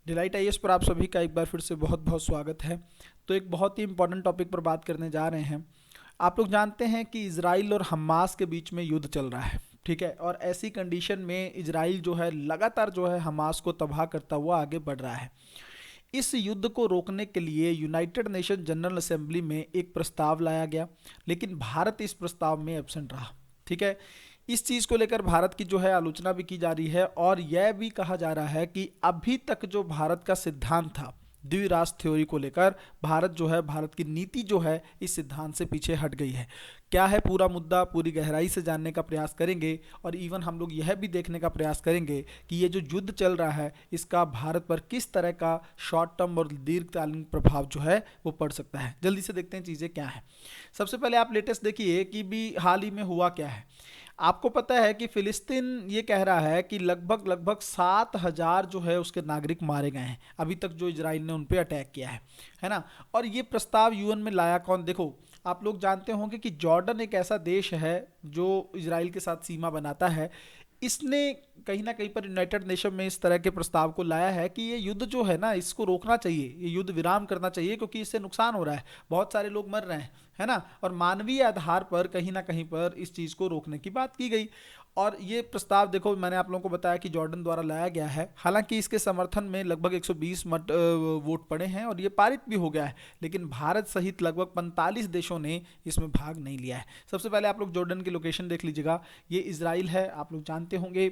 Delight IAS पर आप सभी का एक बार फिर से बहुत बहुत स्वागत है। तो एक बहुत ही इंपॉर्टेंट टॉपिक पर बात करने जा रहे हैं। आप लोग जानते हैं कि इजराइल और हमास के बीच में युद्ध चल रहा है, ठीक है। और ऐसी कंडीशन में इजराइल जो है लगातार जो है हमास को तबाह करता हुआ आगे बढ़ रहा है। इस युद्ध को रोकने के लिए यूनाइटेड नेशन जनरल असेंबली में एक प्रस्ताव लाया गया, लेकिन भारत इस प्रस्ताव में एब्सेंट रहा, ठीक है। इस चीज़ को लेकर भारत की जो है आलोचना भी की जा रही है और यह भी कहा जा रहा है कि अभी तक जो भारत का सिद्धांत था द्विराष्ट्र थ्योरी को लेकर, भारत जो है, भारत की नीति जो है इस सिद्धांत से पीछे हट गई है। क्या है पूरा मुद्दा, पूरी गहराई से जानने का प्रयास करेंगे और इवन हम लोग यह भी देखने का प्रयास करेंगे कि ये जो युद्ध चल रहा है इसका भारत पर किस तरह का शॉर्ट टर्म और दीर्घकालीन प्रभाव जो है वो पड़ सकता है। जल्दी से देखते हैं चीज़ें क्या है। सबसे पहले आप लेटेस्ट देखिए कि भी हाल ही में हुआ क्या है। आपको पता है कि फिलिस्तीन ये कह रहा है कि लगभग 7,000 जो है उसके नागरिक मारे गए हैं अभी तक जो इजराइल ने उन पे अटैक किया है ना। और ये प्रस्ताव यूएन में लाया कौन? देखो, आप लोग जानते होंगे कि जॉर्डन एक ऐसा देश है जो इजराइल के साथ सीमा बनाता है। इसने कहीं ना कहीं पर यूनाइटेड नेशन में इस तरह के प्रस्ताव को लाया है कि ये युद्ध जो है ना इसको रोकना चाहिए, ये युद्ध विराम करना चाहिए क्योंकि इससे नुकसान हो रहा है, बहुत सारे लोग मर रहे हैं, है ना। और मानवीय आधार पर कहीं ना कहीं पर इस चीज़ को रोकने की बात की गई। और ये प्रस्ताव देखो, मैंने आप लोगों को बताया कि जॉर्डन द्वारा लाया गया है। हालांकि इसके समर्थन में लगभग 120 वोट पड़े हैं और ये पारित भी हो गया है, लेकिन भारत सहित लगभग 45 देशों ने इसमें भाग नहीं लिया है। सबसे पहले आप लोग जॉर्डन की लोकेशन देख लीजिएगा। ये इजराइल है, आप लोग जानते होंगे,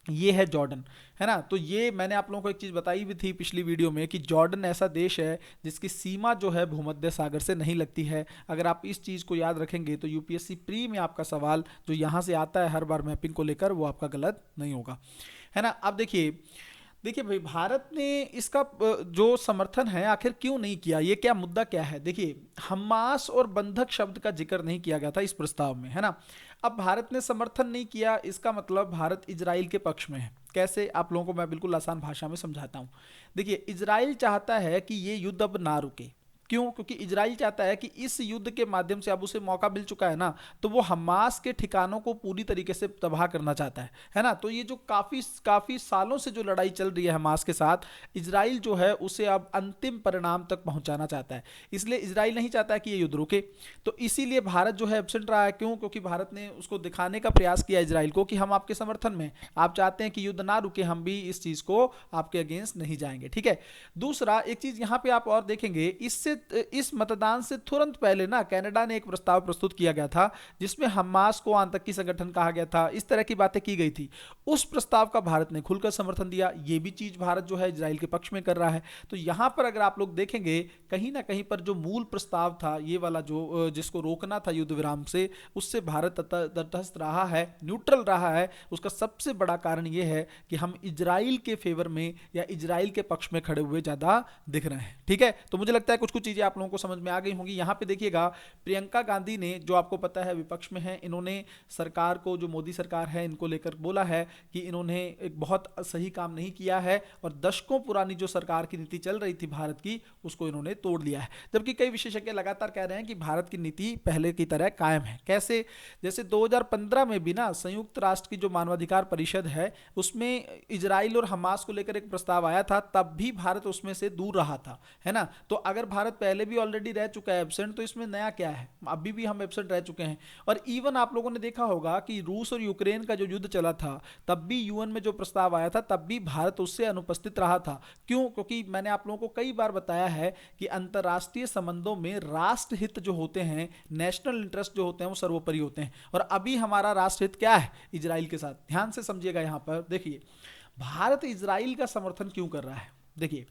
ये है जॉर्डन, है ना। तो ये मैंने आप लोगों को एक चीज़ बताई भी थी पिछली वीडियो में कि जॉर्डन ऐसा देश है जिसकी सीमा जो है भूमध्य सागर से नहीं लगती है। अगर आप इस चीज़ को याद रखेंगे तो यूपीएससी प्री में आपका सवाल जो यहाँ से आता है हर बार मैपिंग को लेकर, वो आपका गलत नहीं होगा, है ना। अब देखिए भाई, भारत ने इसका जो समर्थन है आखिर क्यों नहीं किया, ये क्या मुद्दा क्या है। देखिए, हमास और बंधक शब्द का जिक्र नहीं किया गया था इस प्रस्ताव में, है ना। अब भारत ने समर्थन नहीं किया, इसका मतलब भारत इजराइल के पक्ष में है। कैसे, आप लोगों को मैं बिल्कुल आसान भाषा में समझाता हूं। देखिए, इजराइल चाहता है कि ये युद्ध अब ना रुके। क्यों? क्योंकि इजराइल चाहता है कि इस युद्ध के माध्यम से अब उसे मौका मिल चुका है ना, तो वो हमास के ठिकानों को पूरी तरीके से तबाह करना चाहता है ना। तो ये जो काफी काफी सालों से जो लड़ाई चल रही है हमास के साथ, इजराइल जो है उसे अब अंतिम परिणाम तक पहुंचाना चाहता है। इसलिए इजराइल नहीं चाहता है कि ये युद्ध रुके। तो इसीलिए भारत जो है एब्सेंट रहा है। क्यों? क्योंकि भारत ने उसको दिखाने का प्रयास किया इजराइल को कि हम आपके समर्थन में, आप चाहते हैं कि युद्ध ना रुके, हम भी इस चीज को आपके अगेंस्ट नहीं जाएंगे, ठीक है। दूसरा एक चीज यहां पे आप और देखेंगे, इस मतदान से तुरंत पहले ना कनाडा ने एक प्रस्ताव प्रस्तुत किया गया था जिसमें हमास को आतंकी संगठन कहा गया था, इस तरह की बातें की गई थी। उस प्रस्ताव का भारत ने खुलकर समर्थन दिया। ये भी चीज भारत जो है इजराइल के पक्ष में कर रहा है। तो यहां पर अगर आप लोग देखेंगे कहीं ना कहीं पर जो मूल प्रस्ताव था ये वाला जो जिसको रोकना था युद्ध विराम से, उससे भारत तटस्थ रहा है, न्यूट्रल रहा है। उसका सबसे बड़ा कारण यह है कि हम इजराइल के फेवर में या इजराइल के पक्ष में खड़े हुए ज्यादा दिख रहे हैं, ठीक है। तो मुझे लगता है कुछ कुछ चीजें आप लोगों को समझ में आ गई होंगी। यहां पे देखिएगा, प्रियंका गांधी ने, जो आपको पता है विपक्ष में है, इन्होंने सरकार को, जो मोदी सरकार है, इनको लेकर बोला है कि इन्होंने एक बहुत सही काम नहीं किया है और दशकों पुरानी जो सरकार की नीति चल रही थी भारत की, उसको इन्होंने तोड़ दिया है। जबकि कई विशेषज्ञ लगातार कह रहे हैं कि भारत की नीति पहले की तरह कायम है। कैसे? जैसे 2015 में भी ना संयुक्त राष्ट्र की जो मानवाधिकार परिषद है उसमें इजराइल और हमास को लेकर एक प्रस्ताव आया था, तब भी भारत उसमें से दूर रहा था, है ना। तो अगर भारत पहले भी ऑलरेडी रह चुका है एब्सेंट, तो इसमें नया क्या है, अभी भी हम एब्सेंट रह चुके हैं। और इवन आप लोगों ने देखा होगा कि रूस और यूक्रेन का जो युद्ध चला था, तब भी यूएन में जो प्रस्ताव आया था तब भी भारत उससे अनुपस्थित रहा था। क्यों? क्योंकि मैंने आप लोगों को कई बार बताया है कि अंतरराष्ट्रीय संबंधों में राष्ट्रहित जो होते हैं, नेशनल इंटरेस्ट जो होते हैं, वो सर्वोपरि होते हैं। और अभी हमारा राष्ट्रहित क्या है? इजराइल के साथ। ध्यान से समझिएगा, यहां पर देखिए भारत इजराइल का समर्थन क्यों कर रहा है। देखिए,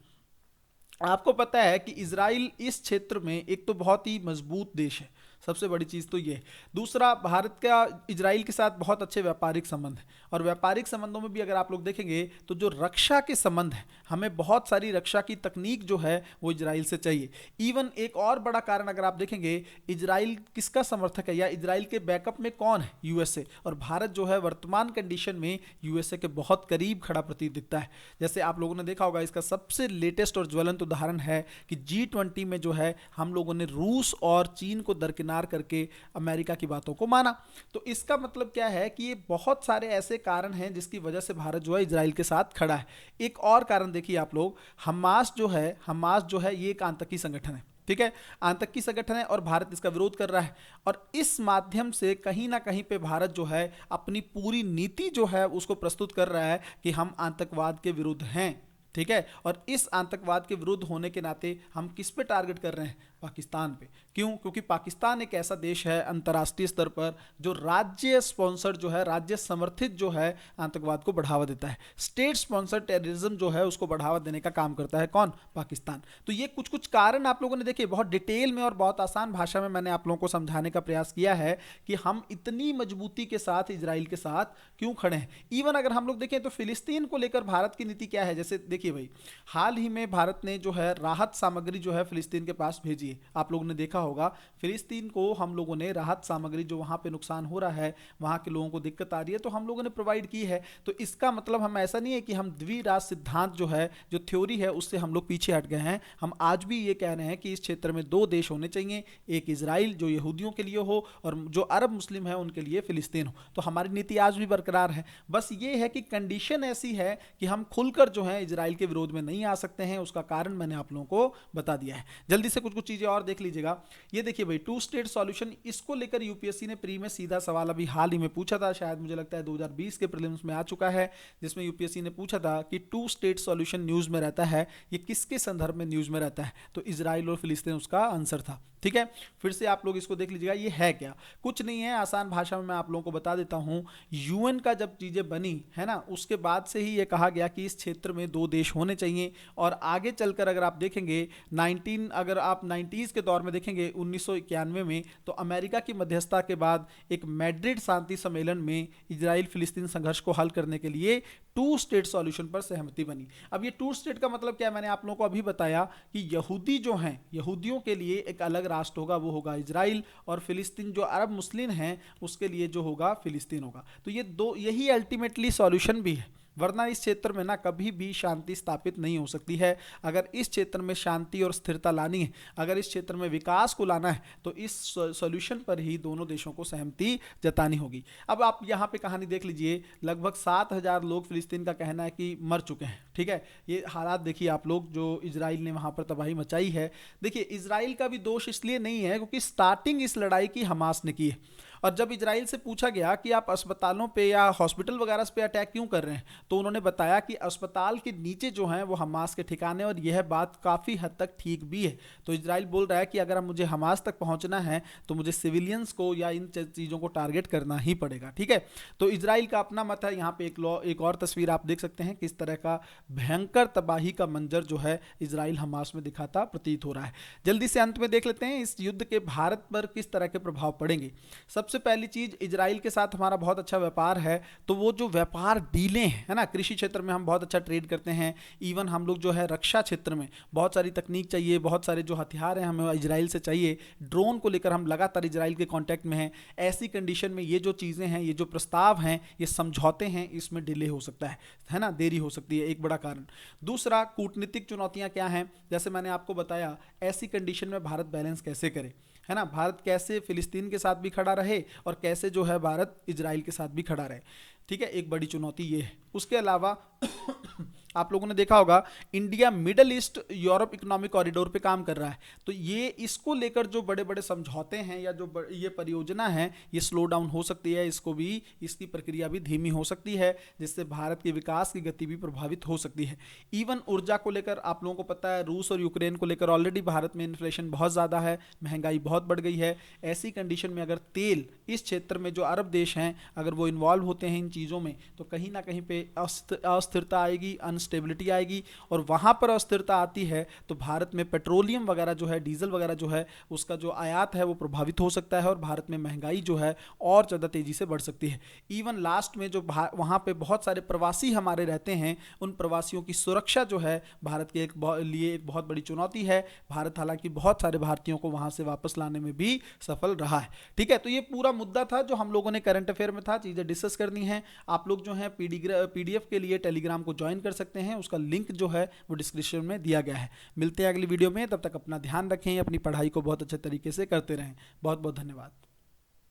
आपको पता है कि इजराइल इस क्षेत्र में एक तो बहुत ही मजबूत देश है, सबसे बड़ी चीज़ तो ये है। दूसरा, भारत का इजराइल के साथ बहुत अच्छे व्यापारिक संबंध है और व्यापारिक संबंधों में भी अगर आप लोग देखेंगे तो जो रक्षा के संबंध है, हमें बहुत सारी रक्षा की तकनीक जो है वो इजराइल से चाहिए। इवन एक और बड़ा कारण अगर आप देखेंगे, इजराइल किसका समर्थक है या इजराइल के बैकअप में कौन है? यूएसए। और भारत जो है वर्तमान कंडीशन में यूएसए के बहुत करीब खड़ा प्रतीत दिखता है। जैसे आप लोगों ने देखा होगा, इसका सबसे लेटेस्ट और ज्वलंत उदाहरण है कि G20 में जो है हम लोगों ने रूस और चीन को दरकिनार दरकिनार करके अमेरिका की बातों को माना। तो इसका मतलब क्या है कि ये बहुत सारे ऐसे कारण हैं जिसकी वजह से भारत जो है इजराइल के साथ खड़ा है। एक और कारण देखिए आप लोग, हमास जो है ये एक आतंकी संगठन है, ठीक है, आतंकी संगठन है और भारत इसका विरोध कर रहा है। और इस माध्यम से कहीं ना कहीं पे भारत जो है अपनी पूरी नीति जो है उसको प्रस्तुत कर रहा है कि हम आतंकवाद के विरुद्ध हैं, ठीक है। और इस आतंकवाद के विरुद्ध होने के नाते हम किस पे टारगेट कर रहे हैं? पाकिस्तान पे। क्यों? क्योंकि पाकिस्तान एक ऐसा देश है अंतर्राष्ट्रीय स्तर पर जो राज्य स्पॉन्सर्ड जो है, राज्य समर्थित जो है आतंकवाद को बढ़ावा देता है। स्टेट स्पॉन्सर्ड टेररिज्म जो है उसको बढ़ावा देने का काम करता है कौन? पाकिस्तान। तो ये कुछ कुछ कारण आप लोगों ने देखिए बहुत डिटेल में और बहुत आसान भाषा में मैंने आप लोगों को समझाने का प्रयास किया है कि हम इतनी मजबूती के साथ इजराइल के साथ क्यों खड़े हैं। इवन अगर हम लोग देखें तो फिलिस्तीन को लेकर भारत की नीति क्या है, जैसे देखिए भाई, हाल ही में भारत ने जो है राहत सामग्री जो है फिलिस्तीन के पास भेजी है। आप लोगों ने देखा होगा फिलिस्तीन को हम लोगों ने राहत सामग्री, जो वहां पे नुकसान हो रहा है, वहां के लोगों को दिक्कत आ रही है, तो हम लोगों ने प्रोवाइड की है। तो इसका मतलब हम ऐसा नहीं है कि हम द्विराष्ट्र सिद्धांत जो है, जो थ्योरी है, उससे हम लोग पीछे हट गए हैं। हम आज भी ये कह रहे हैं कि इस क्षेत्र में दो देश होने चाहिए, एक इजराइल जो यहूदियों के लिए हो और जो अरब मुस्लिम है उनके लिए फिलिस्तीन हो। तो हमारी नीति आज भी बरकरार है। बस ये है कि कंडीशन ऐसी है कि हम खुलकर जो है इजराइल के विरोध में नहीं आ सकते हैं। उसका कारण मैंने आप लोगों को बता दिया है। जल्दी से कुछ कुछ चीजें और देख लीजिएगा। ये देखिए भाई, टू स्टेट सॉल्यूशन, इसको लेकर यूपीएससी ने प्री में सीधा सवाल अभी हाल ही में पूछा था, शायद मुझे लगता है 2020 के प्रीलिम्स में आ चुका है, जिसमें यूपीएससी ने पूछा था कि टू स्टेट सॉल्यूशन न्यूज में रहता है, ये किसके संदर्भ में न्यूज में रहता है? तो इजराइल और फिलिस्तीन उसका आंसर था, ठीक है। फिर से आप लोग इसको देख लीजिएगा। ये है क्या? कुछ नहीं है, आसान भाषा में मैं आप लोगों को बता देता हूं। यूएन का जब चीजें बनी है ना, उसके बाद से ही ये कहा गया कि इस क्षेत्र में दो देश होने चाहिए। और आगे चलकर अगर आप देखेंगे अगर आप 90s के दौर में देखेंगे 1991 में, तो अमेरिका की मध्यस्थता के बाद एक मैड्रिड शांति सम्मेलन में इजराइल फिलिस्तीन संघर्ष को हल करने के लिए टू स्टेट सॉल्यूशन पर सहमति बनी। अब ये टू स्टेट का मतलब क्या है? मैंने आप लोगों को अभी बताया कि यहूदी जो हैं, यहूदियों के लिए एक अलग राष्ट्र होगा, वो होगा इजराइल, और फिलिस्तीन जो अरब मुस्लिम हैं उसके लिए जो होगा फिलिस्तीन होगा। तो ये दो, यही अल्टीमेटली सॉल्यूशन भी है, वरना इस क्षेत्र में ना कभी भी शांति स्थापित नहीं हो सकती है। अगर इस क्षेत्र में शांति और स्थिरता लानी है, अगर इस क्षेत्र में विकास को लाना है, तो इस सॉल्यूशन पर ही दोनों देशों को सहमति जतानी होगी। अब आप यहाँ पे कहानी देख लीजिए, लगभग 7,000 लोग फिलिस्तीन का कहना है कि मर चुके हैं, ठीक है। ये हालात देखिए आप लोग, जो इजराइल ने वहाँ पर तबाही मचाई है। देखिए, इजराइल का भी दोष इसलिए नहीं है क्योंकि स्टार्टिंग इस लड़ाई की हमास ने की है। और जब इजराइल से पूछा गया कि आप अस्पतालों पे या हॉस्पिटल वगैरह पे अटैक क्यों कर रहे हैं, तो उन्होंने बताया कि अस्पताल के नीचे जो हैं वो हमास के ठिकाने, और यह बात काफ़ी हद तक ठीक भी है। तो इजराइल बोल रहा है कि अगर मुझे हमास तक पहुंचना है तो मुझे सिविलियंस को या इन चीज़ों को टारगेट करना ही पड़ेगा, ठीक है। तो इजराइल का अपना मत है। यहाँ पे एक और तस्वीर आप देख सकते हैं, किस तरह का भयंकर तबाही का मंजर जो है इजराइल हमास में दिखाता प्रतीत हो रहा है। जल्दी से अंत में देख लेते हैं इस युद्ध के भारत पर किस तरह के प्रभाव पड़ेंगे। सबसे पहली चीज, इजराइल के साथ हमारा बहुत अच्छा व्यापार है, तो वो जो व्यापार डीलें हैं, है ना, कृषि क्षेत्र में हम बहुत अच्छा ट्रेड करते हैं। इवन हम लोग जो है रक्षा क्षेत्र में बहुत सारी तकनीक चाहिए, बहुत सारे जो हथियार हैं हमें इजराइल से चाहिए। ड्रोन को लेकर हम लगातार इजराइल के कांटेक्ट में हैं। ऐसी कंडीशन में ये जो चीज़ें हैं, ये जो प्रस्ताव हैं, ये समझौते हैं, इसमें डिले हो सकता है ना, देरी हो सकती है, एक बड़ा कारण। दूसरा, कूटनीतिक चुनौतियां क्या हैं? जैसे मैंने आपको बताया, ऐसी कंडीशन में भारत बैलेंस कैसे करे, है ना, भारत कैसे फिलिस्तीन के साथ भी खड़ा रहे और कैसे जो है भारत इजराइल के साथ भी खड़ा रहे, ठीक है, एक बड़ी चुनौती ये है। उसके अलावा आप लोगों ने देखा होगा India middle east Europe economic corridor पे काम कर रहा है। तो ये इसको लेकर जो बड़े बड़े समझौते हैं या जो ये परियोजना है, ये स्लो डाउन हो सकती है, इसकी प्रक्रिया भी धीमी हो सकती है, जिससे भारत के विकास की गति भी प्रभावित हो सकती है। इवन ऊर्जा को लेकर आप लोगों को पता है, रूस और यूक्रेन को लेकर ऑलरेडी भारत में इन्फ्लेशन बहुत ज़्यादा है, महंगाई बहुत बढ़ गई है। ऐसी कंडीशन में अगर तेल, इस क्षेत्र में जो अरब देश हैं, अगर वो इन्वॉल्व होते हैं इन चीज़ों में, तो कहीं ना कहीं पे अस्थिरता आएगी, अनस्टेबिलिटी आएगी। और वहाँ पर अस्थिरता आती है तो भारत में पेट्रोलियम वगैरह जो है, डीजल वगैरह जो है, उसका जो आयात है वो प्रभावित हो सकता है और भारत में महंगाई जो है और ज़्यादा तेज़ी से बढ़ सकती है। इवन लास्ट में जो वहाँ पे बहुत सारे प्रवासी हमारे रहते हैं, उन प्रवासियों की सुरक्षा जो है भारत के लिए एक बहुत बड़ी चुनौती है। भारत हालांकि बहुत सारे भारतीयों को वहाँ से वापस लाने में भी सफल रहा है, ठीक है। तो ये पूरा मुद्दा था जो हम लोगों ने करंट अफेयर में था, चीज़ें डिस्कस करनी है। आप लोग जो हैं पीडीएफ के लिए टेलीग्राम को ज्वाइन कर सकते सकते हैं, उसका लिंक जो है वो डिस्क्रिप्शन में दिया गया है। मिलते हैं अगली वीडियो में, तब तक अपना ध्यान रखें, अपनी पढ़ाई को बहुत अच्छे तरीके से करते रहें। बहुत बहुत धन्यवाद।